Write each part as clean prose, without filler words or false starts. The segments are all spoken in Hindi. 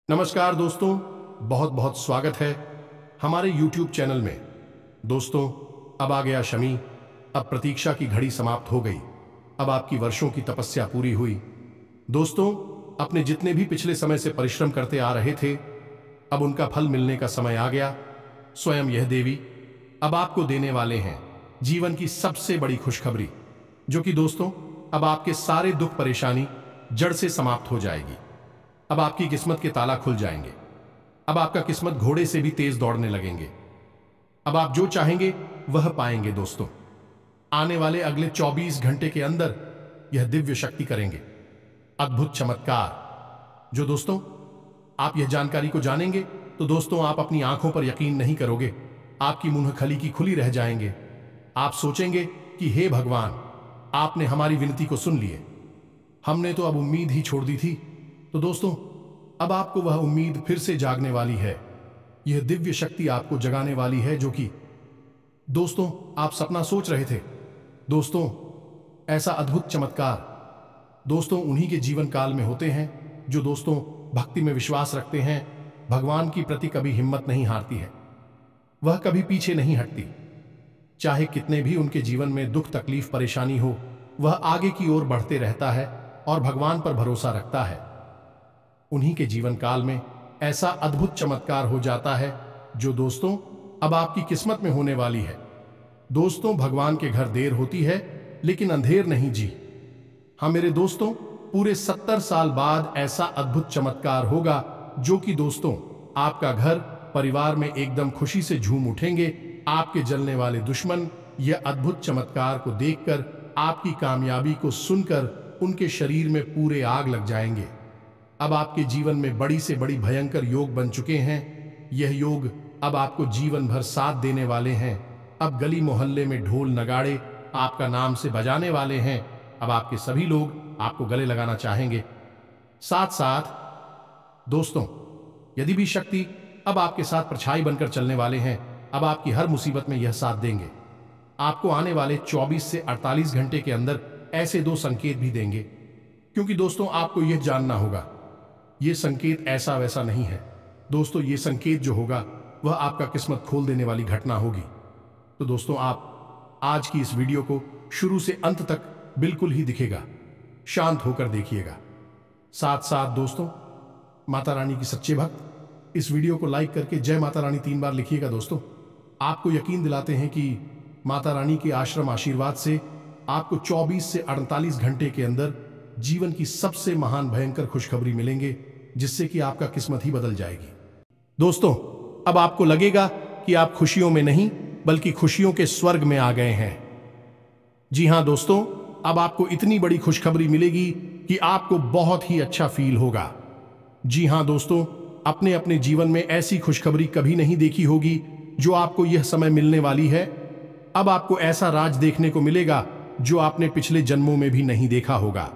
नमस्कार दोस्तों, बहुत बहुत स्वागत है हमारे YouTube चैनल में। दोस्तों, अब आ गया शमी। अब प्रतीक्षा की घड़ी समाप्त हो गई। अब आपकी वर्षों की तपस्या पूरी हुई। दोस्तों, अपने जितने भी पिछले समय से परिश्रम करते आ रहे थे, अब उनका फल मिलने का समय आ गया। स्वयं यह देवी अब आपको देने वाले हैं जीवन की सबसे बड़ी खुशखबरी, जो कि दोस्तों अब आपके सारे दुख परेशानी जड़ से समाप्त हो जाएगी। अब आपकी किस्मत के ताला खुल जाएंगे। अब आपका किस्मत घोड़े से भी तेज दौड़ने लगेंगे। अब आप जो चाहेंगे वह पाएंगे। दोस्तों, आने वाले अगले 24 घंटे के अंदर यह दिव्य शक्ति करेंगे अद्भुत चमत्कार। जो दोस्तों आप यह जानकारी को जानेंगे तो दोस्तों आप अपनी आंखों पर यकीन नहीं करोगे। आपकी मुंह खली की खुली रह जाएंगे। आप सोचेंगे कि हे भगवान, आपने हमारी विनती को सुन लिए। हमने तो अब उम्मीद ही छोड़ दी थी। तो दोस्तों, अब आपको वह उम्मीद फिर से जागने वाली है। यह दिव्य शक्ति आपको जगाने वाली है, जो कि दोस्तों आप सपना सोच रहे थे। दोस्तों, ऐसा अद्भुत चमत्कार दोस्तों उन्हीं के जीवन काल में होते हैं जो दोस्तों भक्ति में विश्वास रखते हैं। भगवान की प्रति कभी हिम्मत नहीं हारती है। वह कभी पीछे नहीं हटती। चाहे कितने भी उनके जीवन में दुख तकलीफ परेशानी हो, वह आगे की ओर बढ़ते रहता है और भगवान पर भरोसा रखता है। उन्हीं के जीवन काल में ऐसा अद्भुत चमत्कार हो जाता है जो दोस्तों अब आपकी किस्मत में होने वाली है। दोस्तों, भगवान के घर देर होती है लेकिन अंधेर नहीं जी। हाँ मेरे दोस्तों, पूरे 70 साल बाद ऐसा अद्भुत चमत्कार होगा जो कि दोस्तों आपका घर परिवार में एकदम खुशी से झूम उठेंगे। आपके जलने वाले दुश्मन यह अद्भुत चमत्कार को देखकर, आपकी कामयाबी को सुनकर उनके शरीर में पूरे आग लग जाएंगे। अब आपके जीवन में बड़ी से बड़ी भयंकर योग बन चुके हैं। यह योग अब आपको जीवन भर साथ देने वाले हैं। अब गली मोहल्ले में ढोल नगाड़े आपका नाम से बजाने वाले हैं। अब आपके सभी लोग आपको गले लगाना चाहेंगे। साथ साथ दोस्तों, यदि भी शक्ति अब आपके साथ परछाई बनकर चलने वाले हैं, अब आपकी हर मुसीबत में यह साथ देंगे। आपको आने वाले 24 से 48 घंटे के अंदर ऐसे 2 संकेत भी देंगे, क्योंकि दोस्तों आपको यह जानना होगा, ये संकेत ऐसा वैसा नहीं है। दोस्तों, ये संकेत जो होगा वह आपका किस्मत खोल देने वाली घटना होगी। तो दोस्तों, आप आज की इस वीडियो को शुरू से अंत तक बिल्कुल ही दिखेगा, शांत होकर देखिएगा। साथ साथ दोस्तों, माता रानी की सच्चे भक्त इस वीडियो को लाइक करके जय माता रानी 3 बार लिखिएगा। दोस्तों, आपको यकीन दिलाते हैं कि माता रानी के आश्रम आशीर्वाद से आपको 24 से 48 घंटे के अंदर जीवन की सबसे महान भयंकर खुशखबरी मिलेंगे, जिससे कि आपका किस्मत ही बदल जाएगी। दोस्तों, अब आपको लगेगा कि आप खुशियों में नहीं बल्कि खुशियों के स्वर्ग में आ गए हैं। जी हां दोस्तों, अब आपको इतनी बड़ी खुशखबरी मिलेगी कि आपको बहुत ही अच्छा फील होगा। जी हां दोस्तों, अपने अपने जीवन में ऐसी खुशखबरी कभी नहीं देखी होगी जो आपको यह समय मिलने वाली है। अब आपको ऐसा राज देखने को मिलेगा जो आपने पिछले जन्मों में भी नहीं देखा होगा।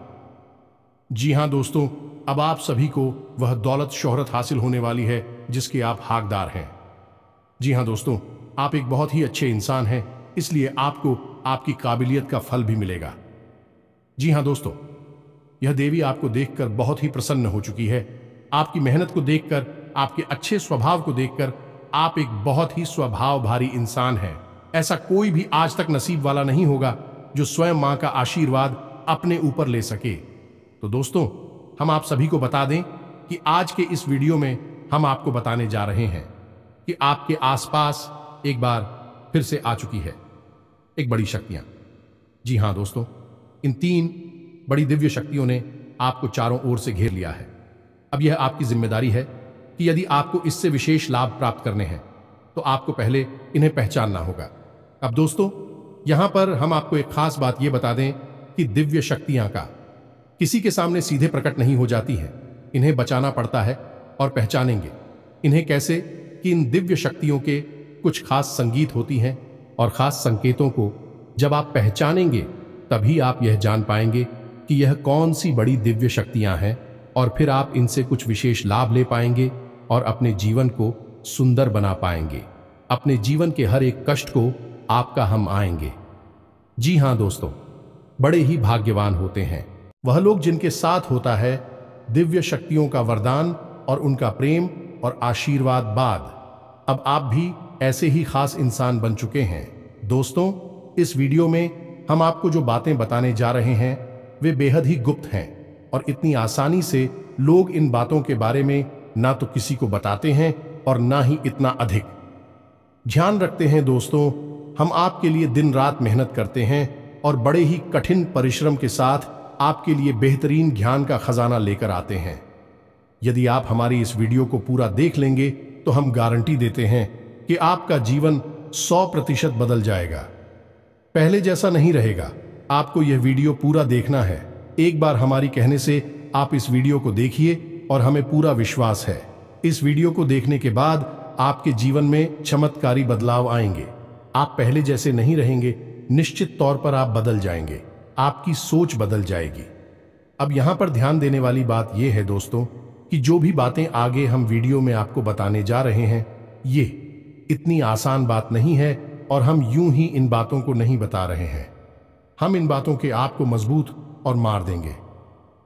जी हां दोस्तों, अब आप सभी को वह दौलत शोहरत हासिल होने वाली है जिसके आप हकदार हैं। जी हां दोस्तों, आप एक बहुत ही अच्छे इंसान हैं, इसलिए आपको आपकी काबिलियत का फल भी मिलेगा। जी हां दोस्तों, यह देवी आपको देखकर बहुत ही प्रसन्न हो चुकी है। आपकी मेहनत को देखकर, आपके अच्छे स्वभाव को देखकर आप एक बहुत ही स्वभाव भारी इंसान हैं। ऐसा कोई भी आज तक नसीब वाला नहीं होगा जो स्वयं मां का आशीर्वाद अपने ऊपर ले सके। तो दोस्तों, हम आप सभी को बता दें कि आज के इस वीडियो में हम आपको बताने जा रहे हैं कि आपके आसपास एक बार फिर से आ चुकी है एक बड़ी शक्तियां। जी हां दोस्तों, इन 3 बड़ी दिव्य शक्तियों ने आपको चारों ओर से घेर लिया है। अब यह आपकी जिम्मेदारी है कि यदि आपको इससे विशेष लाभ प्राप्त करने हैं तो आपको पहले इन्हें पहचानना होगा। अब दोस्तों, यहां पर हम आपको एक खास बात यह बता दें कि दिव्य शक्तियां का किसी के सामने सीधे प्रकट नहीं हो जाती है। इन्हें बचाना पड़ता है। और पहचानेंगे इन्हें कैसे कि इन दिव्य शक्तियों के कुछ खास संगीत होती हैं, और खास संकेतों को जब आप पहचानेंगे तभी आप यह जान पाएंगे कि यह कौन सी बड़ी दिव्य शक्तियां हैं, और फिर आप इनसे कुछ विशेष लाभ ले पाएंगे और अपने जीवन को सुंदर बना पाएंगे। अपने जीवन के हर एक कष्ट को आपका हम आएंगे। जी हां दोस्तों, बड़े ही भाग्यवान होते हैं वह लोग जिनके साथ होता है दिव्य शक्तियों का वरदान और उनका प्रेम और आशीर्वाद बाद अब आप भी ऐसे ही खास इंसान बन चुके हैं। दोस्तों, इस वीडियो में हम आपको जो बातें बताने जा रहे हैं वे बेहद ही गुप्त हैं और इतनी आसानी से लोग इन बातों के बारे में ना तो किसी को बताते हैं और ना ही इतना अधिक ध्यान रखते हैं। दोस्तों, हम आपके लिए दिन रात मेहनत करते हैं और बड़े ही कठिन परिश्रम के साथ आपके लिए बेहतरीन ज्ञान का खजाना लेकर आते हैं। यदि आप हमारी इस वीडियो को पूरा देख लेंगे तो हम गारंटी देते हैं कि आपका जीवन 100% बदल जाएगा, पहले जैसा नहीं रहेगा। आपको यह वीडियो पूरा देखना है। एक बार हमारी कहने से आप इस वीडियो को देखिए और हमें पूरा विश्वास है इस वीडियो को देखने के बाद आपके जीवन में चमत्कारी बदलाव आएंगे। आप पहले जैसे नहीं रहेंगे, निश्चित तौर पर आप बदल जाएंगे, आपकी सोच बदल जाएगी। अब यहां पर ध्यान देने वाली बात यह है दोस्तों कि जो भी बातें आगे हम वीडियो में आपको बताने जा रहे हैं ये इतनी आसान बात नहीं है और हम यूं ही इन बातों को नहीं बता रहे हैं। हम इन बातों के आपको मजबूत और मार देंगे।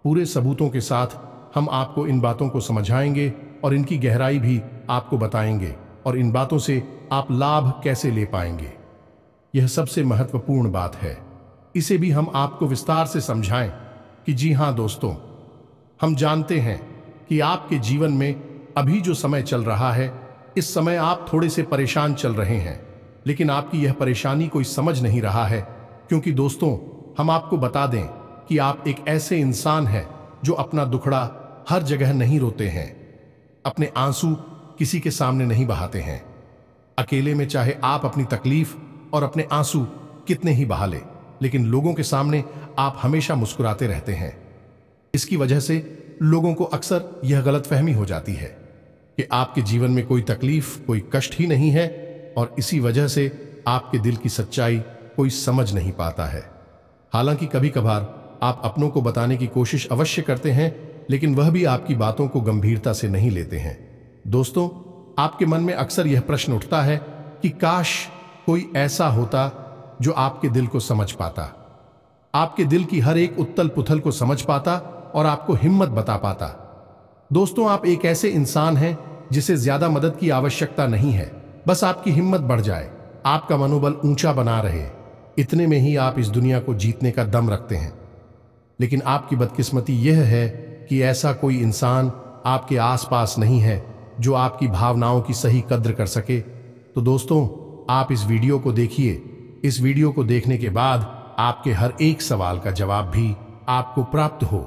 पूरे सबूतों के साथ हम आपको इन बातों को समझाएंगे और इनकी गहराई भी आपको बताएंगे और इन बातों से आप लाभ कैसे ले पाएंगे, यह सबसे महत्वपूर्ण बात है। इसे भी हम आपको विस्तार से समझाएं कि जी हां दोस्तों, हम जानते हैं कि आपके जीवन में अभी जो समय चल रहा है इस समय आप थोड़े से परेशान चल रहे हैं, लेकिन आपकी यह परेशानी कोई समझ नहीं रहा है। क्योंकि दोस्तों, हम आपको बता दें कि आप एक ऐसे इंसान हैं जो अपना दुखड़ा हर जगह नहीं रोते हैं, अपने आंसू किसी के सामने नहीं बहाते हैं। अकेले में चाहे आप अपनी तकलीफ और अपने आंसू कितने ही बहा ले, लेकिन लोगों के सामने आप हमेशा मुस्कुराते रहते हैं। इसकी वजह से लोगों को अक्सर यह गलतफहमी हो जाती है कि आपके जीवन में कोई तकलीफ, कोई कष्ट ही नहीं है और इसी वजह से आपके दिल की सच्चाई कोई समझ नहीं पाता है। हालांकि कभी कभार आप अपनों को बताने की कोशिश अवश्य करते हैं, लेकिन वह भी आपकी बातों को गंभीरता से नहीं लेते हैं। दोस्तों, आपके मन में अक्सर यह प्रश्न उठता है कि काश कोई ऐसा होता जो आपके दिल को समझ पाता, आपके दिल की हर एक उथल पुथल को समझ पाता और आपको हिम्मत बता पाता। दोस्तों, आप एक ऐसे इंसान हैं जिसे ज्यादा मदद की आवश्यकता नहीं है, बस आपकी हिम्मत बढ़ जाए, आपका मनोबल ऊंचा बना रहे, इतने में ही आप इस दुनिया को जीतने का दम रखते हैं। लेकिन आपकी बदकिस्मती यह है कि ऐसा कोई इंसान आपके आसपास नहीं है जो आपकी भावनाओं की सही कद्र कर सके। तो दोस्तों, आप इस वीडियो को देखिए। इस वीडियो को देखने के बाद आपके हर एक सवाल का जवाब भी आपको प्राप्त हो।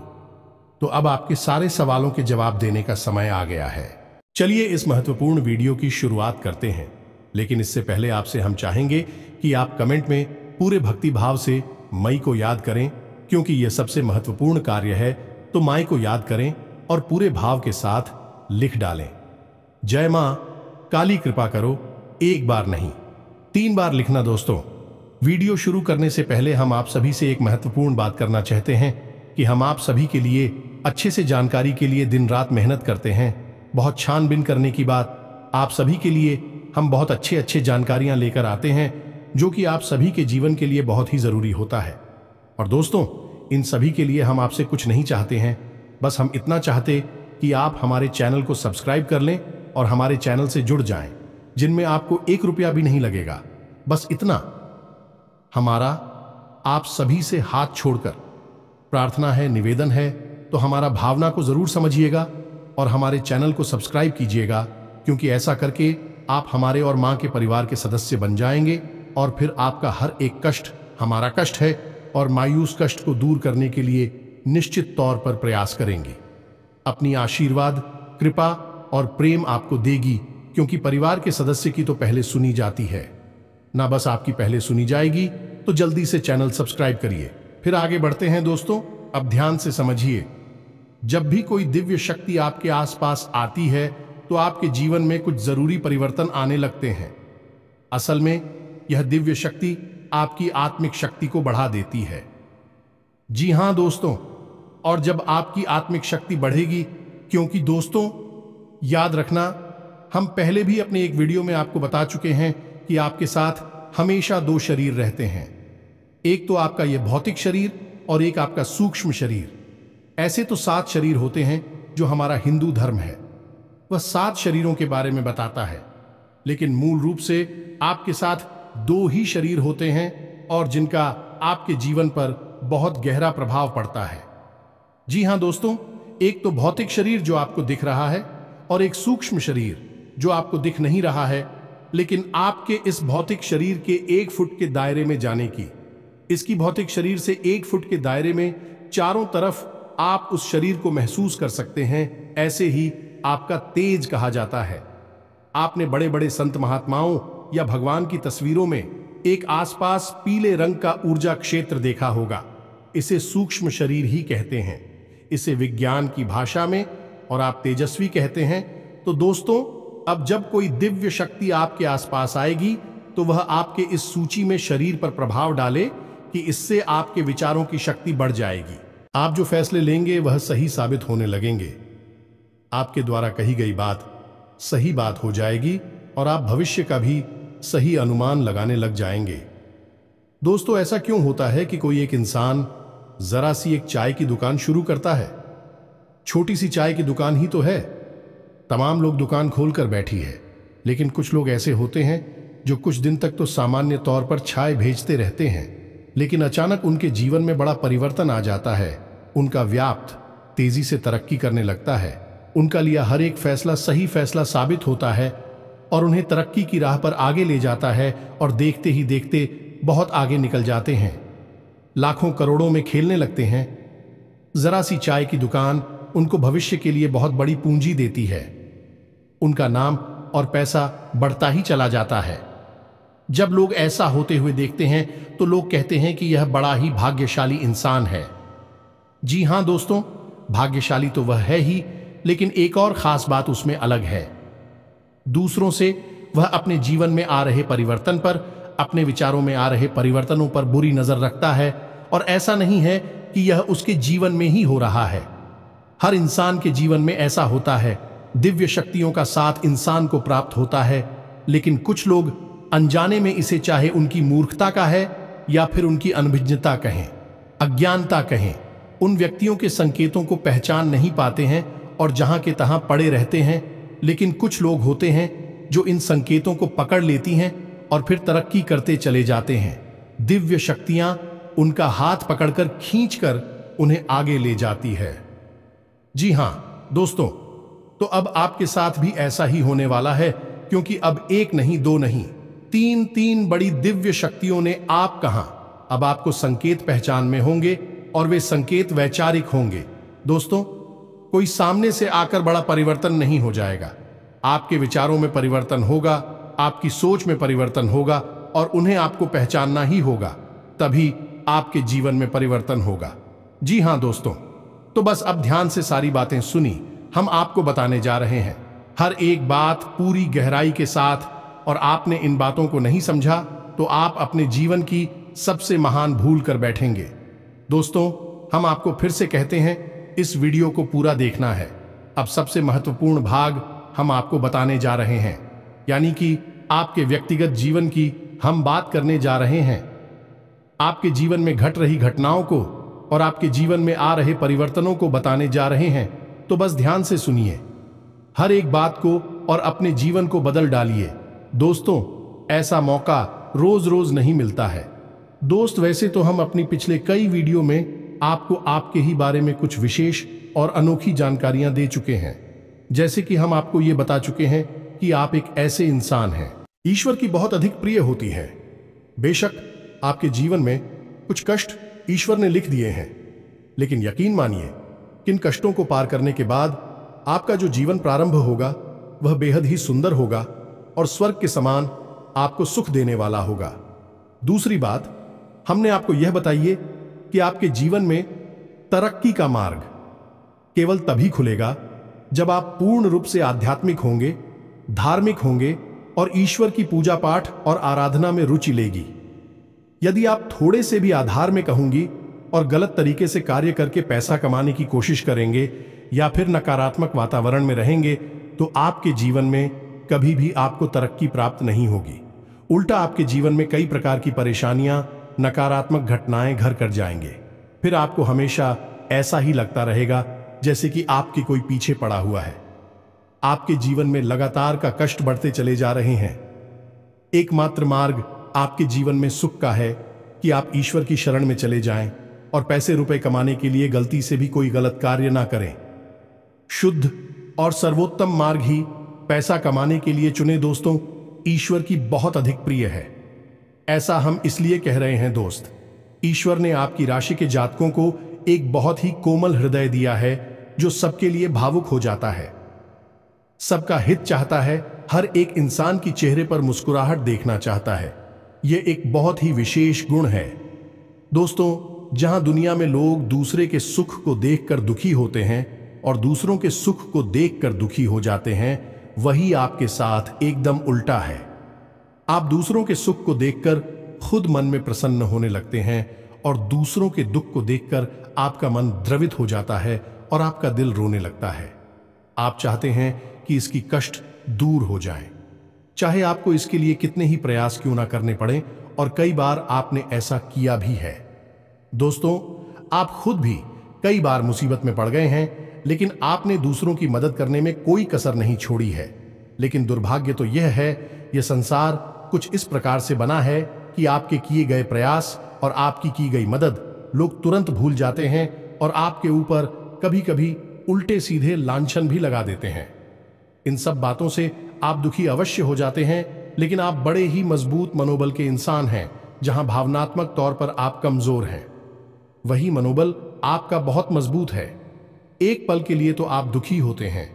तो अब आपके सारे सवालों के जवाब देने का समय आ गया है। चलिए इस महत्वपूर्ण वीडियो की शुरुआत करते हैं, लेकिन इससे पहले आपसे हम चाहेंगे कि आप कमेंट में पूरे भक्ति भाव से मई को याद करें, क्योंकि यह सबसे महत्वपूर्ण कार्य है। तो माई को याद करें और पूरे भाव के साथ लिख डालें, जय मां काली कृपा करो। एक बार नहीं, 3 बार लिखना। दोस्तों, वीडियो शुरू करने से पहले हम आप सभी से एक महत्वपूर्ण बात करना चाहते हैं कि हम आप सभी के लिए अच्छे से जानकारी के लिए दिन रात मेहनत करते हैं। बहुत छानबीन करने की बात, आप सभी के लिए हम बहुत अच्छे जानकारियां लेकर आते हैं जो कि आप सभी के जीवन के लिए बहुत ही जरूरी होता है। और दोस्तों, इन सभी के लिए हम आपसे कुछ नहीं चाहते हैं, बस हम इतना चाहते कि आप हमारे चैनल को सब्सक्राइब कर लें और हमारे चैनल से जुड़ जाएं, जिनमें आपको 1 रुपया भी नहीं लगेगा। बस इतना हमारा आप सभी से हाथ छोड़कर प्रार्थना है, निवेदन है। तो हमारा भावना को जरूर समझिएगा और हमारे चैनल को सब्सक्राइब कीजिएगा, क्योंकि ऐसा करके आप हमारे और मां के परिवार के सदस्य बन जाएंगे और फिर आपका हर एक कष्ट हमारा कष्ट है और मायूस कष्ट को दूर करने के लिए निश्चित तौर पर प्रयास करेंगे। अपनी आशीर्वाद, कृपा और प्रेम आपको देगी, क्योंकि परिवार के सदस्य की तो पहले सुनी जाती है ना, बस आपकी पहले सुनी जाएगी। तो जल्दी से चैनल सब्सक्राइब करिए। फिर आगे बढ़ते हैं। दोस्तों, अब ध्यान से समझिए, जब भी कोई दिव्य शक्ति आपके आसपास आती है तो आपके जीवन में कुछ जरूरी परिवर्तन आने लगते हैं। असल में यह दिव्य शक्ति आपकी आत्मिक शक्ति को बढ़ा देती है। जी हां दोस्तों, और जब आपकी आत्मिक शक्ति बढ़ेगी, क्योंकि दोस्तों याद रखना, हम पहले भी अपने एक वीडियो में आपको बता चुके हैं कि आपके साथ हमेशा 2 शरीर रहते हैं। एक तो आपका यह भौतिक शरीर और एक आपका सूक्ष्म शरीर। ऐसे तो 7 शरीर होते हैं जो हमारा हिंदू धर्म है, वह 7 शरीरों के बारे में बताता है, लेकिन मूल रूप से आपके साथ 2 ही शरीर होते हैं और जिनका आपके जीवन पर बहुत गहरा प्रभाव पड़ता है। जी हां दोस्तों, एक तो भौतिक शरीर जो आपको दिख रहा है और एक सूक्ष्म शरीर जो आपको दिख नहीं रहा है, लेकिन आपके इस भौतिक शरीर के 1 फुट के दायरे में जाने की, इसकी भौतिक शरीर से 1 फुट के दायरे में चारों तरफ आप उस शरीर को महसूस कर सकते हैं। ऐसे ही आपका तेज कहा जाता है। आपने बड़े बड़े संत महात्माओं या भगवान की तस्वीरों में एक आसपास पीले रंग का ऊर्जा क्षेत्र देखा होगा। इसे सूक्ष्म शरीर ही कहते हैं, इसे विज्ञान की भाषा में, और आप तेजस्वी कहते हैं। तो दोस्तों, अब जब कोई दिव्य शक्ति आपके आसपास आएगी तो वह आपके इस सूची में शरीर पर प्रभाव डाले कि इससे आपके विचारों की शक्ति बढ़ जाएगी। आप जो फैसले लेंगे वह सही साबित होने लगेंगे। आपके द्वारा कही गई बात सही बात हो जाएगी और आप भविष्य का भी सही अनुमान लगाने लग जाएंगे। दोस्तों, ऐसा क्यों होता है कि कोई एक इंसान जरा सी एक चाय की दुकान शुरू करता है? छोटी सी चाय की दुकान ही तो है, तमाम लोग दुकान खोलकर बैठी है, लेकिन कुछ लोग ऐसे होते हैं जो कुछ दिन तक तो सामान्य तौर पर चाय भेजते रहते हैं, लेकिन अचानक उनके जीवन में बड़ा परिवर्तन आ जाता है। उनका व्यापार तेजी से तरक्की करने लगता है, उनका लिया हर एक फैसला सही फैसला साबित होता है और उन्हें तरक्की की राह पर आगे ले जाता है, और देखते ही देखते बहुत आगे निकल जाते हैं, लाखों करोड़ों में खेलने लगते हैं। जरा सी चाय की दुकान उनको भविष्य के लिए बहुत बड़ी पूंजी देती है। उनका नाम और पैसा बढ़ता ही चला जाता है। जब लोग ऐसा होते हुए देखते हैं तो लोग कहते हैं कि यह बड़ा ही भाग्यशाली इंसान है। जी हां दोस्तों, भाग्यशाली तो वह है ही, लेकिन एक और खास बात उसमें अलग है। दूसरों से वह अपने जीवन में आ रहे परिवर्तन पर, अपने विचारों में आ रहे परिवर्तनों पर बुरी नजर रखता है, और ऐसा नहीं है कि यह उसके जीवन में ही हो रहा है। हर इंसान के जीवन में ऐसा होता है। दिव्य शक्तियों का साथ इंसान को प्राप्त होता है, लेकिन कुछ लोग अनजाने में इसे, चाहे उनकी मूर्खता का है या फिर उनकी अनभिज्ञता कहें, अज्ञानता कहें, उन व्यक्तियों के संकेतों को पहचान नहीं पाते हैं और जहां के तहां पड़े रहते हैं। लेकिन कुछ लोग होते हैं जो इन संकेतों को पकड़ लेती हैं और फिर तरक्की करते चले जाते हैं। दिव्य शक्तियां उनका हाथ पकड़कर खींचकर उन्हें आगे ले जाती है। जी हां दोस्तों, तो अब आपके साथ भी ऐसा ही होने वाला है, क्योंकि अब 1 नहीं 2 नहीं 3 बड़ी दिव्य शक्तियों ने आप कहां, अब आपको संकेत पहचान में होंगे, और वे संकेत वैचारिक होंगे। दोस्तों, कोई सामने से आकर बड़ा परिवर्तन नहीं हो जाएगा। आपके विचारों में परिवर्तन होगा, आपकी सोच में परिवर्तन होगा, और उन्हें आपको पहचानना ही होगा, तभी आपके जीवन में परिवर्तन होगा। जी हां दोस्तों, तो बस अब ध्यान से सारी बातें सुनी, हम आपको बताने जा रहे हैं हर एक बात पूरी गहराई के साथ, और आपने इन बातों को नहीं समझा तो आप अपने जीवन की सबसे महान भूल कर बैठेंगे। दोस्तों, हम आपको फिर से कहते हैं, इस वीडियो को पूरा देखना है। अब सबसे महत्वपूर्ण भाग हम आपको बताने जा रहे हैं, यानी कि आपके व्यक्तिगत जीवन की हम बात करने जा रहे हैं। आपके जीवन में घट रही घटनाओं को और आपके जीवन में आ रहे परिवर्तनों को बताने जा रहे हैं। तो बस ध्यान से सुनिए हर एक बात को और अपने जीवन को बदल डालिए। दोस्तों, ऐसा मौका रोज रोज नहीं मिलता है। दोस्त, वैसे तो हम अपनी पिछले कई वीडियो में आपको आपके ही बारे में कुछ विशेष और अनोखी जानकारियां दे चुके हैं, जैसे कि हम आपको ये बता चुके हैं कि आप एक ऐसे इंसान हैं ईश्वर की बहुत अधिक प्रिय होती हैं। बेशक आपके जीवन में कुछ कष्ट ईश्वर ने लिख दिए हैं, लेकिन यकीन मानिए, किन कष्टों को पार करने के बाद आपका जो जीवन प्रारंभ होगा वह बेहद ही सुंदर होगा और स्वर्ग के समान आपको सुख देने वाला होगा। दूसरी बात, हमने आपको यह बताइए कि आपके जीवन में तरक्की का मार्ग केवल तभी खुलेगा जब आप पूर्ण रूप से आध्यात्मिक होंगे, धार्मिक होंगे और ईश्वर की पूजा पाठ और आराधना में रुचि लेगी। यदि आप थोड़े से भी अधार्मिक होंगी और गलत तरीके से कार्य करके पैसा कमाने की कोशिश करेंगे या फिर नकारात्मक वातावरण में रहेंगे, तो आपके जीवन में कभी भी आपको तरक्की प्राप्त नहीं होगी। उल्टा आपके जीवन में कई प्रकार की परेशानियां, नकारात्मक घटनाएं घर कर जाएंगे। फिर आपको हमेशा ऐसा ही लगता रहेगा जैसे कि आपके कोई पीछे पड़ा हुआ है। आपके जीवन में लगातार का कष्ट बढ़ते चले जा रहे हैं। एकमात्र मार्ग आपके जीवन में सुख का है कि आप ईश्वर की शरण में चले जाएं और पैसे रुपए कमाने के लिए गलती से भी कोई गलत कार्य ना करें। शुद्ध और सर्वोत्तम मार्ग ही पैसा कमाने के लिए चुने दोस्तों, ईश्वर की बहुत अधिक प्रिय है। ऐसा हम इसलिए कह रहे हैं दोस्त, ईश्वर ने आपकी राशि के जातकों को एक बहुत ही कोमल हृदय दिया है जो सबके लिए भावुक हो जाता है, सबका हित चाहता है, हर एक इंसान की चेहरे पर मुस्कुराहट देखना चाहता है। यह एक बहुत ही विशेष गुण है दोस्तों। जहां दुनिया में लोग दूसरे के सुख को देखकर दुखी होते हैं और दूसरों के सुख को देखकर दुखी हो जाते हैं, वही आपके साथ एकदम उल्टा है। आप दूसरों के सुख को देखकर खुद मन में प्रसन्न होने लगते हैं और दूसरों के दुख को देखकर आपका मन द्रवित हो जाता है और आपका दिल रोने लगता है। आप चाहते हैं कि इसकी कष्ट दूर हो जाए, चाहे आपको इसके लिए कितने ही प्रयास क्यों ना करने पड़े, और कई बार आपने ऐसा किया भी है। दोस्तों, आप खुद भी कई बार मुसीबत में पड़ गए हैं, लेकिन आपने दूसरों की मदद करने में कोई कसर नहीं छोड़ी है। लेकिन दुर्भाग्य तो यह है, यह संसार कुछ इस प्रकार से बना है कि आपके किए गए प्रयास और आपकी की गई मदद लोग तुरंत भूल जाते हैं और आपके ऊपर कभी कभी उल्टे सीधे लांछन भी लगा देते हैं। इन सब बातों से आप दुखी अवश्य हो जाते हैं, लेकिन आप बड़े ही मजबूत मनोबल के इंसान हैं। जहां भावनात्मक तौर पर आप कमजोर हैं, वही मनोबल आपका बहुत मजबूत है। एक पल के लिए तो आप दुखी होते हैं,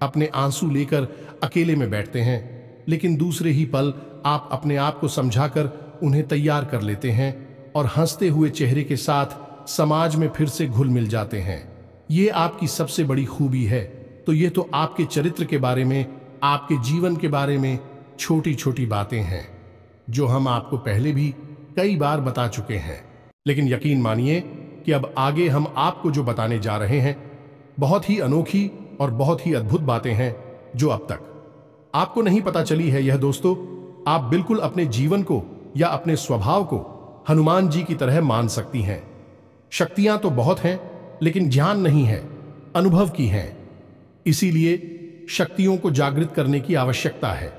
अपने आंसू लेकर अकेले में बैठते हैं, लेकिन दूसरे ही पल आप अपने आप को समझाकर उन्हें तैयार कर लेते हैं और हंसते हुए चेहरे के साथ समाज में फिर से घुल मिल जाते हैं। ये आपकी सबसे बड़ी खूबी है। तो ये तो आपके चरित्र के बारे में, आपके जीवन के बारे में छोटी छोटी बातें हैं जो हम आपको पहले भी कई बार बता चुके हैं। लेकिन यकीन मानिए कि अब आगे हम आपको जो बताने जा रहे हैं, बहुत ही अनोखी और बहुत ही अद्भुत बातें हैं जो अब तक आपको नहीं पता चली है। यह दोस्तों, आप बिल्कुल अपने जीवन को या अपने स्वभाव को हनुमान जी की तरह मान सकती हैं। शक्तियां तो बहुत हैं, लेकिन ज्ञान नहीं है, अनुभव की हैं। इसीलिए शक्तियों को जागृत करने की आवश्यकता है।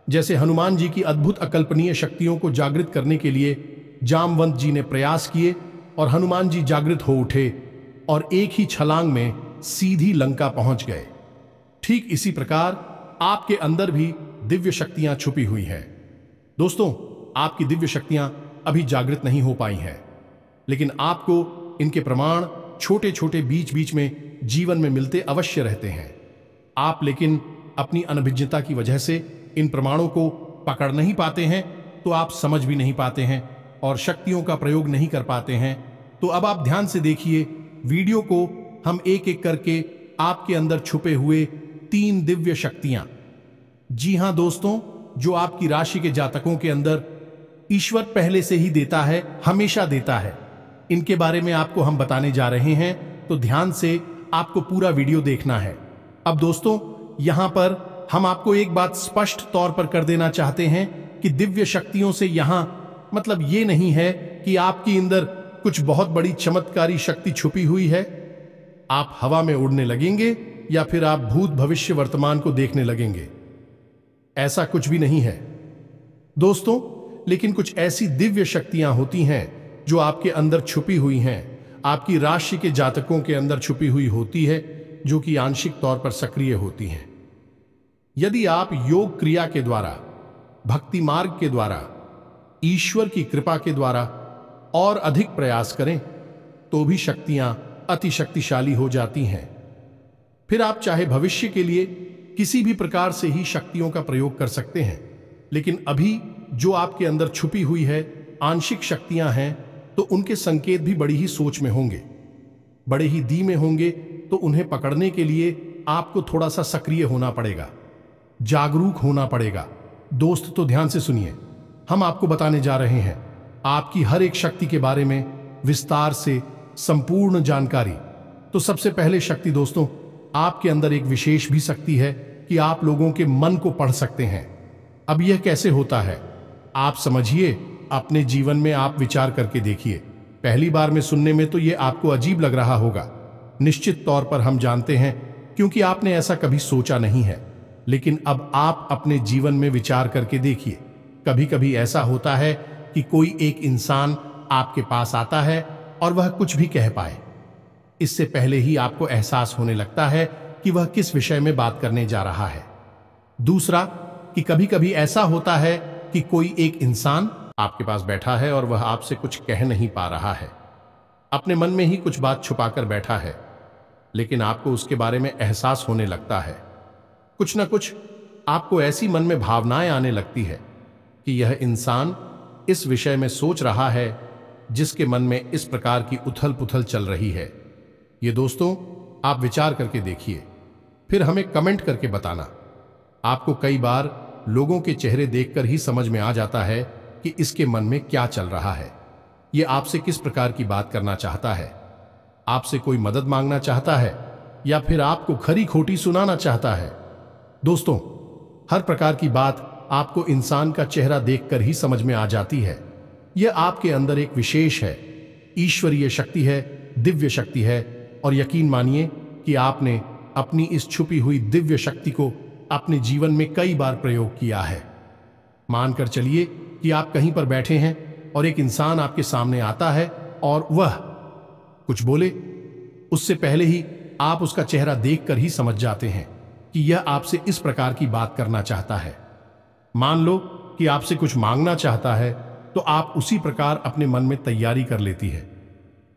जैसे हनुमान जी की अद्भुत अकल्पनीय शक्तियों को जागृत करने के लिए जामवंत जी ने प्रयास किए और हनुमान जी जागृत हो उठे और एक ही छलांग में सीधी लंका पहुंच गए। ठीक इसी प्रकार आपके अंदर भी दिव्य शक्तियां छुपी हुई हैं। दोस्तों, आपकी दिव्य शक्तियां अभी जागृत नहीं हो पाई हैं, लेकिन आपको इनके प्रमाण छोटे छोटे बीच बीच में जीवन में मिलते अवश्य रहते हैं। आप लेकिन अपनी अनभिज्ञता की वजह से इन प्रमाणों को पकड़ नहीं पाते हैं, तो आप समझ भी नहीं पाते हैं और शक्तियों का प्रयोग नहीं कर पाते हैं। तो अब आप ध्यान से देखिए वीडियो को, हम एक एक करके आपके अंदर छुपे हुए 3 दिव्य शक्तियां, जी हां दोस्तों, जो आपकी राशि के जातकों के अंदर ईश्वर पहले से ही देता है, हमेशा देता है, इनके बारे में आपको हम बताने जा रहे हैं। तो ध्यान से आपको पूरा वीडियो देखना है। अब दोस्तों, यहां पर हम आपको एक बात स्पष्ट तौर पर कर देना चाहते हैं कि दिव्य शक्तियों से यहां मतलब ये नहीं है कि आपके अंदर कुछ बहुत बड़ी चमत्कारी शक्ति छुपी हुई है। आप हवा में उड़ने लगेंगे या फिर आप भूत भविष्य वर्तमान को देखने लगेंगे, ऐसा कुछ भी नहीं है दोस्तों। लेकिन कुछ ऐसी दिव्य शक्तियां होती हैं जो आपके अंदर छुपी हुई हैं, आपकी राशि के जातकों के अंदर छुपी हुई होती है, जो कि आंशिक तौर पर सक्रिय होती हैं। यदि आप योग क्रिया के द्वारा, भक्ति मार्ग के द्वारा, ईश्वर की कृपा के द्वारा और अधिक प्रयास करें, तो भी शक्तियां अति शक्तिशाली हो जाती हैं। फिर आप चाहे भविष्य के लिए किसी भी प्रकार से ही शक्तियों का प्रयोग कर सकते हैं, लेकिन अभी जो आपके अंदर छुपी हुई है आंशिक शक्तियां हैं, तो उनके संकेत भी बड़ी ही सोच में होंगे, बड़े ही धीमे होंगे। तो उन्हें पकड़ने के लिए आपको थोड़ा सा सक्रिय होना पड़ेगा, जागरूक होना पड़ेगा। दोस्त, तो ध्यान से सुनिए, हम आपको बताने जा रहे हैं आपकी हर एक शक्ति के बारे में विस्तार से संपूर्ण जानकारी। तो सबसे पहले शक्ति दोस्तों, आपके अंदर एक विशेष भी शक्ति है कि आप लोगों के मन को पढ़ सकते हैं। अब यह कैसे होता है आप समझिए, अपने जीवन में आप विचार करके देखिए। पहली बार में सुनने में तो यह आपको अजीब लग रहा होगा। निश्चित तौर पर हम जानते हैं क्योंकि आपने ऐसा कभी सोचा नहीं है। लेकिन अब आप अपने जीवन में विचार करके देखिए, कभी कभी ऐसा होता है कि कोई एक इंसान आपके पास आता है और वह कुछ भी कह पाए, इससे पहले ही आपको एहसास होने लगता है कि वह किस विषय में बात करने जा रहा है। दूसरा, कि कभी कभी ऐसा होता है कि कोई एक इंसान आपके पास बैठा है और वह आपसे कुछ कह नहीं पा रहा है, अपने मन में ही कुछ बात छुपाकर बैठा है, लेकिन आपको उसके बारे में एहसास होने लगता है। कुछ ना कुछ आपको ऐसी मन में भावनाएं आने लगती है कि यह इंसान इस विषय में सोच रहा है जिसके मन में इस प्रकार की उथल पुथल चल रही है। ये दोस्तों, आप विचार करके देखिए, फिर हमें कमेंट करके बताना। आपको कई बार लोगों के चेहरे देखकर ही समझ में आ जाता है कि इसके मन में क्या चल रहा है, ये आपसे किस प्रकार की बात करना चाहता है, आपसे कोई मदद मांगना चाहता है या फिर आपको खरी खोटी सुनाना चाहता है। दोस्तों, हर प्रकार की बात आपको इंसान का चेहरा देखकर ही समझ में आ जाती है। यह आपके अंदर एक विशेष है, ईश्वरीय शक्ति है, दिव्य शक्ति है, और यकीन मानिए कि आपने अपनी इस छुपी हुई दिव्य शक्ति को अपने जीवन में कई बार प्रयोग किया है। मानकर चलिए कि आप कहीं पर बैठे हैं और एक इंसान आपके सामने आता है और वह कुछ बोले, उससे पहले ही आप उसका चेहरा देखकर ही समझ जाते हैं कि यह आपसे इस प्रकार की बात करना चाहता है। मान लो कि आपसे कुछ मांगना चाहता है, तो आप उसी प्रकार अपने मन में तैयारी कर लेती है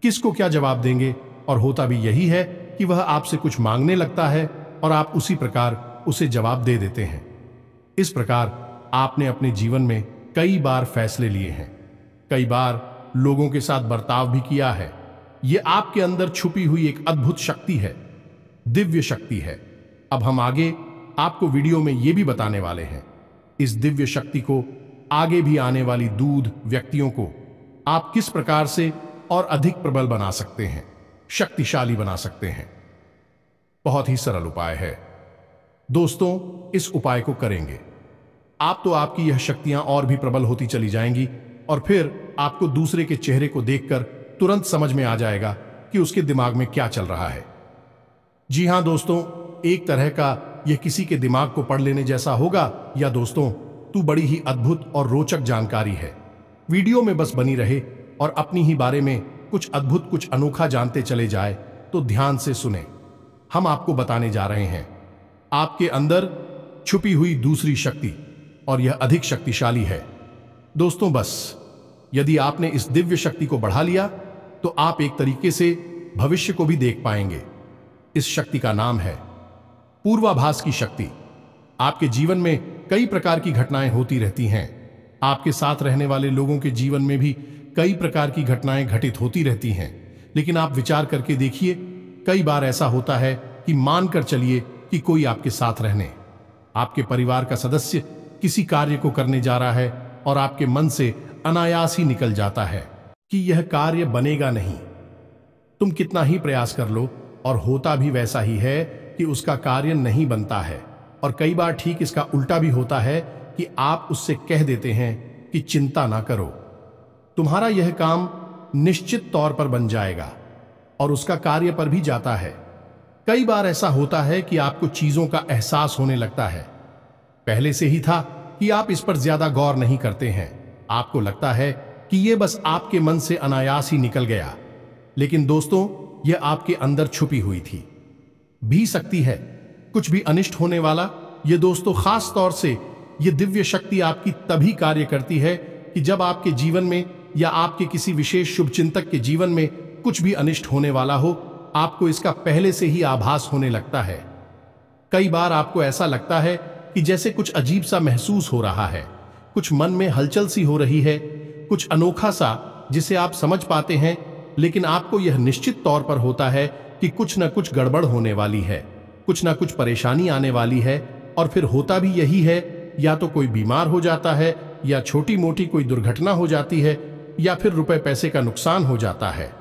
किसको क्या जवाब देंगे, और होता भी यही है कि वह आपसे कुछ मांगने लगता है और आप उसी प्रकार उसे जवाब दे देते हैं। इस प्रकार आपने अपने जीवन में कई बार फैसले लिए हैं, कई बार लोगों के साथ बर्ताव भी किया है। यह आपके अंदर छुपी हुई एक अद्भुत शक्ति है, दिव्य शक्ति है। अब हम आगे आपको वीडियो में यह भी बताने वाले हैं, इस दिव्य शक्ति को आगे भी आने वाली दूध व्यक्तियों को आप किस प्रकार से और अधिक प्रबल बना सकते हैं, शक्तिशाली बना सकते हैं। बहुत ही सरल उपाय है दोस्तों, इस उपाय को करेंगे आप तो आपकी यह शक्तियां और भी प्रबल होती चली जाएंगी, और फिर आपको दूसरे के चेहरे को देखकर तुरंत समझ में आ जाएगा कि उसके दिमाग में क्या चल रहा है। जी हां दोस्तों, एक तरह का यह किसी के दिमाग को पढ़ लेने जैसा होगा, या दोस्तों तू बड़ी ही अद्भुत और रोचक जानकारी है। वीडियो में बस बनी रहे और अपनी ही बारे में कुछ अद्भुत, कुछ अनोखा जानते चले जाए, तो ध्यान से सुने। हम आपको बताने जा रहे हैं आपके अंदर छुपी हुई दूसरी शक्ति, और यह अधिक शक्तिशाली है। दोस्तों, बस यदि आपने इस दिव्य शक्ति को बढ़ा लिया तो आप एक तरीके से भविष्य को भी देख पाएंगे। इस शक्ति का नाम है पूर्वाभास की शक्ति। आपके जीवन में कई प्रकार की घटनाएं होती रहती हैं, आपके साथ रहने वाले लोगों के जीवन में भी कई प्रकार की घटनाएं घटित होती रहती हैं, लेकिन आप विचार करके देखिए, कई बार ऐसा होता है कि मानकर चलिए कि कोई आपके साथ रहने, आपके परिवार का सदस्य किसी कार्य को करने जा रहा है और आपके मन से अनायास ही निकल जाता है कि यह कार्य बनेगा नहीं। तुम कितना ही प्रयास कर लो और होता भी वैसा ही है कि उसका कार्य नहीं बनता है। और कई बार ठीक इसका उल्टा भी होता है कि आप उससे कह देते हैं कि चिंता ना करो, तुम्हारा यह काम निश्चित तौर पर बन जाएगा, और उसका कार्य पर भी जाता है। कई बार ऐसा होता है कि आपको चीजों का एहसास होने लगता है, पहले से ही था कि आप इस पर ज्यादा गौर नहीं करते हैं, आपको लगता है कि यह बस आपके मन से अनायास ही निकल गया, लेकिन दोस्तों यह आपके अंदर छुपी हुई थी भी सकती है। कुछ भी अनिष्ट होने वाला, यह दोस्तों खास तौर से यह दिव्य शक्ति आपकी तभी कार्य करती है कि जब आपके जीवन में या आपके किसी विशेष शुभचिंतक के जीवन में कुछ भी अनिष्ट होने वाला हो, आपको इसका पहले से ही आभास होने लगता है। कई बार आपको ऐसा लगता है कि जैसे कुछ अजीब सा महसूस हो रहा है, कुछ मन में हलचल सी हो रही है, कुछ अनोखा सा जिसे आप समझ पाते हैं, लेकिन आपको यह निश्चित तौर पर होता है कि कुछ न कुछ गड़बड़ होने वाली है, कुछ ना कुछ परेशानी आने वाली है। और फिर होता भी यही है, या तो कोई बीमार हो जाता है, या छोटी मोटी कोई दुर्घटना हो जाती है, या फिर रुपए पैसे का नुकसान हो जाता है।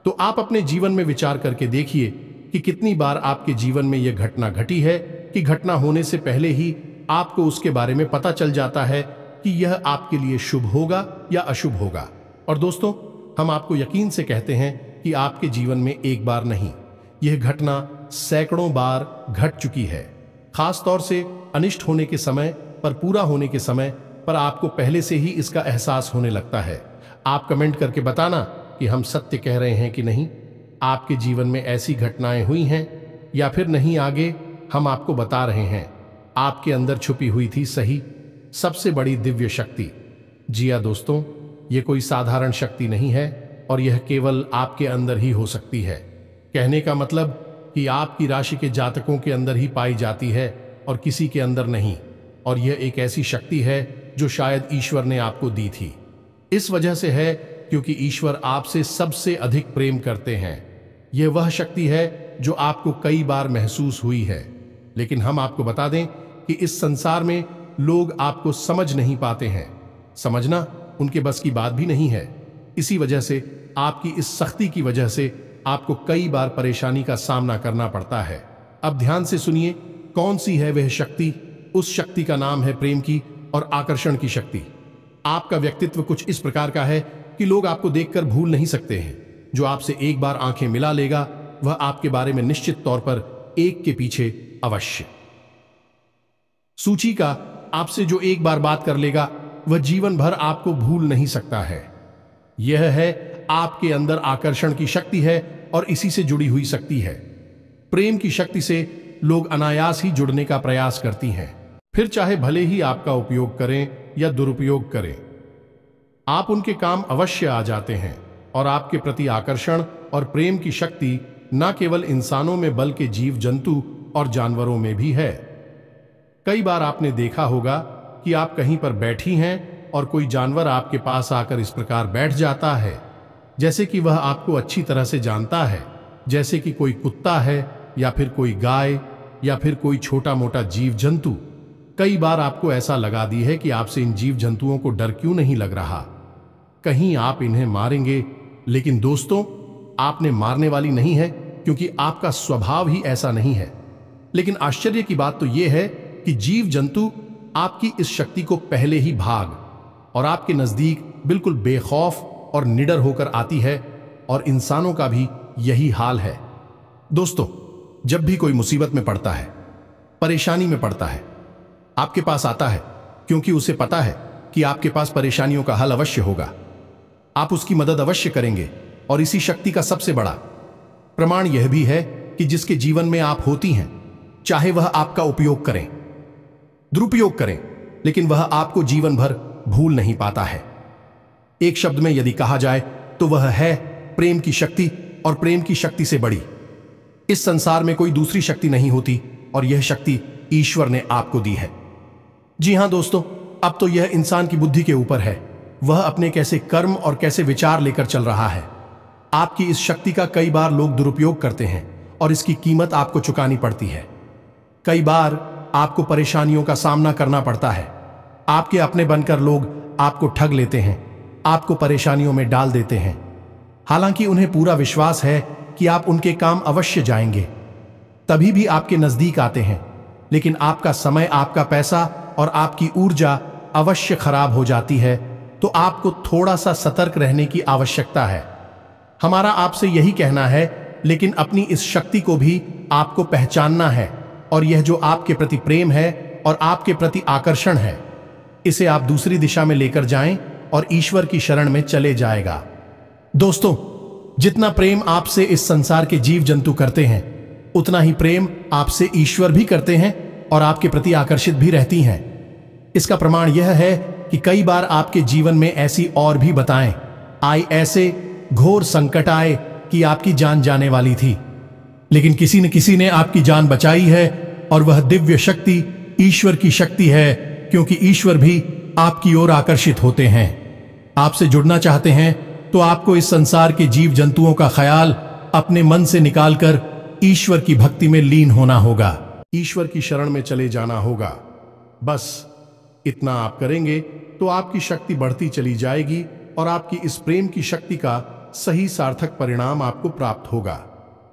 तो आप अपने जीवन में विचार करके देखिए कि कितनी बार आपके जीवन में यह घटना घटी है कि घटना होने से पहले ही आपको उसके बारे में पता चल जाता है कि यह आपके लिए शुभ होगा या अशुभ होगा। और दोस्तों, हम आपको यकीन से कहते हैं कि आपके जीवन में एक बार नहीं, यह घटना सैकड़ों बार घट चुकी है। खास तौर से अनिष्ट होने के समय पर, पूरा होने के समय पर आपको पहले से ही इसका एहसास होने लगता है। आप कमेंट करके बताना कि हम सत्य कह रहे हैं कि नहीं। आपके जीवन में ऐसी घटनाएं हुई हैं या फिर नहीं, आगे हम आपको बता रहे हैं। आपके अंदर छुपी हुई थी सही सबसे बड़ी दिव्य शक्ति। जी हाँ दोस्तों, ये कोई साधारण शक्ति नहीं है और यह केवल आपके अंदर ही हो सकती है। कहने का मतलब कि आपकी राशि के जातकों के अंदर ही पाई जाती है और किसी के अंदर नहीं। और यह एक ऐसी शक्ति है जो शायद ईश्वर ने आपको दी थी। इस वजह से है क्योंकि ईश्वर आपसे सबसे अधिक प्रेम करते हैं। यह वह शक्ति है जो आपको कई बार महसूस हुई है, लेकिन हम आपको बता दें कि इस संसार में लोग आपको समझ नहीं पाते हैं। समझना उनके बस की बात भी नहीं है। इसी वजह से आपकी इस सख्ती की वजह से आपको कई बार परेशानी का सामना करना पड़ता है। अब ध्यान से सुनिए, कौन सी है वह शक्ति। उस शक्ति का नाम है प्रेम की और आकर्षण की शक्ति। आपका व्यक्तित्व कुछ इस प्रकार का है कि लोग आपको देखकर भूल नहीं सकते हैं। जो आपसे एक बार आंखें मिला लेगा वह आपके बारे में निश्चित तौर पर एक के पीछे अवश्य सूची का आपसे जो एक बार बात कर लेगा वह जीवन भर आपको भूल नहीं सकता है। यह है आपके अंदर आकर्षण की शक्ति है और इसी से जुड़ी हुई शक्ति है। प्रेम की शक्ति से लोग अनायास ही जुड़ने का प्रयास करती हैं, फिर चाहे भले ही आपका उपयोग करें या दुरुपयोग करें। आप उनके काम अवश्य आ जाते हैं और आपके प्रति आकर्षण और प्रेम की शक्ति न केवल इंसानों में बल्कि जीव जंतु और जानवरों में भी है। कई बार आपने देखा होगा कि आप कहीं पर बैठी हैं और कोई जानवर आपके पास आकर इस प्रकार बैठ जाता है जैसे कि वह आपको अच्छी तरह से जानता है, जैसे कि कोई कुत्ता है या फिर कोई गाय या फिर कोई छोटा मोटा जीव जंतु। कई बार आपको ऐसा लगा दी है कि आपसे इन जीव जंतुओं को डर क्यों नहीं लग रहा, कहीं आप इन्हें मारेंगे। लेकिन दोस्तों, आपने मारने वाली नहीं है क्योंकि आपका स्वभाव ही ऐसा नहीं है। लेकिन आश्चर्य की बात तो यह है कि जीव जंतु आपकी इस शक्ति को पहले ही भाग और आपके नजदीक बिल्कुल बेखौफ और निडर होकर आती है, और इंसानों का भी यही हाल है। दोस्तों, जब भी कोई मुसीबत में पड़ता है, परेशानी में पड़ता है, आपके पास आता है क्योंकि उसे पता है कि आपके पास परेशानियों का हल अवश्य होगा। आप उसकी मदद अवश्य करेंगे। और इसी शक्ति का सबसे बड़ा प्रमाण यह भी है कि जिसके जीवन में आप होती हैं, चाहे वह आपका उपयोग करें, दुरुपयोग करें, लेकिन वह आपको जीवन भर भूल नहीं पाता है। एक शब्द में यदि कहा जाए तो वह है प्रेम की शक्ति, और प्रेम की शक्ति से बड़ी इस संसार में कोई दूसरी शक्ति नहीं होती, और यह शक्ति ईश्वर ने आपको दी है। जी हां दोस्तों, अब तो यह इंसान की बुद्धि के ऊपर है, वह अपने कैसे कर्म और कैसे विचार लेकर चल रहा है। आपकी इस शक्ति का कई बार लोग दुरुपयोग करते हैं और इसकी कीमत आपको चुकानी पड़ती है। कई बार आपको परेशानियों का सामना करना पड़ता है। आपके अपने बनकर लोग आपको ठग लेते हैं, आपको परेशानियों में डाल देते हैं, हालांकि उन्हें पूरा विश्वास है कि आप उनके काम अवश्य जाएंगे, तभी भी आपके नजदीक आते हैं। लेकिन आपका समय, आपका पैसा और आपकी ऊर्जा अवश्य खराब हो जाती है, तो आपको थोड़ा सा सतर्क रहने की आवश्यकता है। हमारा आपसे यही कहना है, लेकिन अपनी इस शक्ति को भी आपको पहचानना है, और यह जो आपके प्रति प्रेम है और आपके प्रति आकर्षण है, इसे आप दूसरी दिशा में लेकर जाएं और ईश्वर की शरण में चले जाएगा। दोस्तों, जितना प्रेम आपसे इस संसार के जीव जंतु करते हैं, उतना ही प्रेम आपसे ईश्वर भी करते हैं और आपके प्रति आकर्षित भी रहती हैं। इसका प्रमाण यह है कि कई बार आपके जीवन में ऐसी और भी बताएं आई, ऐसे घोर संकट आए कि आपकी जान जाने वाली थी, लेकिन किसी न किसी ने आपकी जान बचाई है, और वह दिव्य शक्ति ईश्वर की शक्ति है, क्योंकि ईश्वर भी आपकी ओर आकर्षित होते हैं। आपसे जुड़ना चाहते हैं तो आपको इस संसार के जीव जंतुओं का ख्याल अपने मन से निकालकर ईश्वर की भक्ति में लीन होना होगा, ईश्वर की शरण में चले जाना होगा। बस इतना आप करेंगे तो आपकी शक्ति बढ़ती चली जाएगी और आपकी इस प्रेम की शक्ति का सही सार्थक परिणाम आपको प्राप्त होगा।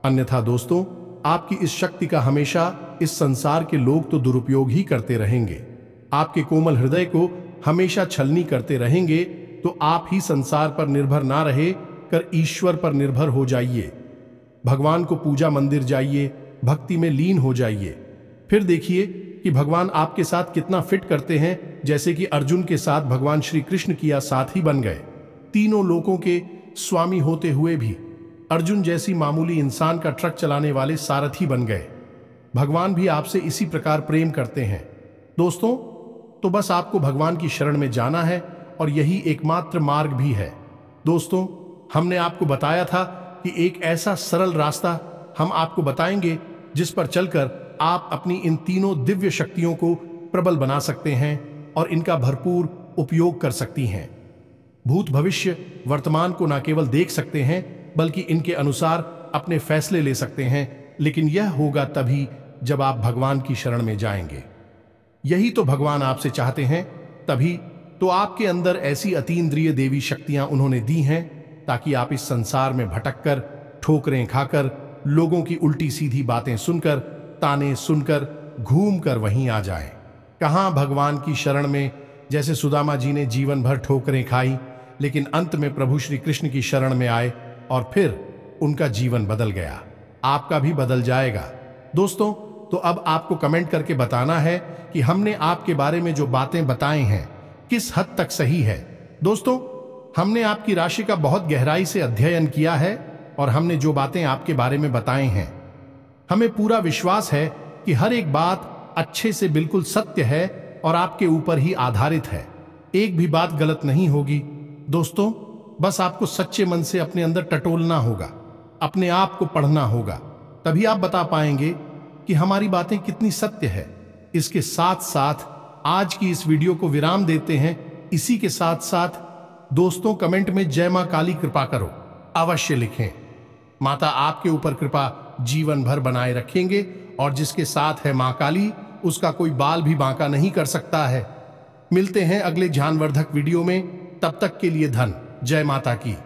अन्यथा दोस्तों, आपकी इस शक्ति का हमेशा इस संसार के लोग तो दुरुपयोग ही करते रहेंगे। आपके कोमल हृदय को हमेशा छलनी करते रहेंगे, तो आप ही संसार पर निर्भर ना रहे कर ईश्वर पर निर्भर हो जाइए। भगवान को पूजा मंदिर जाइए, भक्ति में लीन हो जाइए। फिर देखिए कि भगवान आपके साथ कितना फिट करते हैं, जैसे कि अर्जुन के साथ भगवान श्री कृष्ण किया साथी बन गए। तीनों लोकों के स्वामी होते हुए भी अर्जुन जैसी मामूली इंसान का ट्रक चलाने वाले सारथी बन गए। भगवान भी आपसे इसी प्रकार प्रेम करते हैं। दोस्तों, तो बस आपको भगवान की शरण में जाना है और यही एकमात्र मार्ग भी है। दोस्तों, हमने आपको बताया था कि एक ऐसा सरल रास्ता हम आपको बताएंगे जिस पर चलकर आप अपनी इन तीनों दिव्य शक्तियों को प्रबल बना सकते हैं और इनका भरपूर उपयोग कर सकती हैं। भूत, भविष्य, वर्तमान को न केवल देख सकते हैं बल्कि इनके अनुसार अपने फैसले ले सकते हैं, लेकिन यह होगा तभी जब आप भगवान की शरण में जाएंगे। यही तो भगवान आपसे चाहते हैं। तभी तो आपके अंदर ऐसी अतीन्द्रिय देवी शक्तियां उन्होंने दी हैं ताकि आप इस संसार में भटककर, ठोकरें खाकर, लोगों की उल्टी सीधी बातें सुनकर, ताने सुनकर, घूमकर वहीं आ जाएं। कहां भगवान की शरण में, जैसे सुदामा जी ने जीवन भर ठोकरें खाई, लेकिन अंत में प्रभु श्री कृष्ण की शरण में आए और फिर उनका जीवन बदल गया। आपका भी बदल जाएगा। दोस्तों, तो अब आपको कमेंट करके बताना है कि हमने आपके बारे में जो बातें बताई हैं किस हद तक सही है। दोस्तों, हमने आपकी राशि का बहुत गहराई से अध्ययन किया है और हमने जो बातें आपके बारे में बताई हैं, हमें पूरा विश्वास है कि हर एक बात अच्छे से बिल्कुल सत्य है और आपके ऊपर ही आधारित है। एक भी बात गलत नहीं होगी। दोस्तों, बस आपको सच्चे मन से अपने अंदर टटोलना होगा, अपने आप को पढ़ना होगा, तभी आप बता पाएंगे कि हमारी बातें कितनी सत्य है। इसके साथ साथ आज की इस वीडियो को विराम देते हैं। इसी के साथ साथ दोस्तों, कमेंट में जय मां काली कृपा करो अवश्य लिखें। माता आपके ऊपर कृपा जीवन भर बनाए रखेंगे और जिसके साथ है मां काली, उसका कोई बाल भी बांका नहीं कर सकता है। मिलते हैं अगले ज्ञानवर्धक वीडियो में। तब तक के लिए धन जय माता की।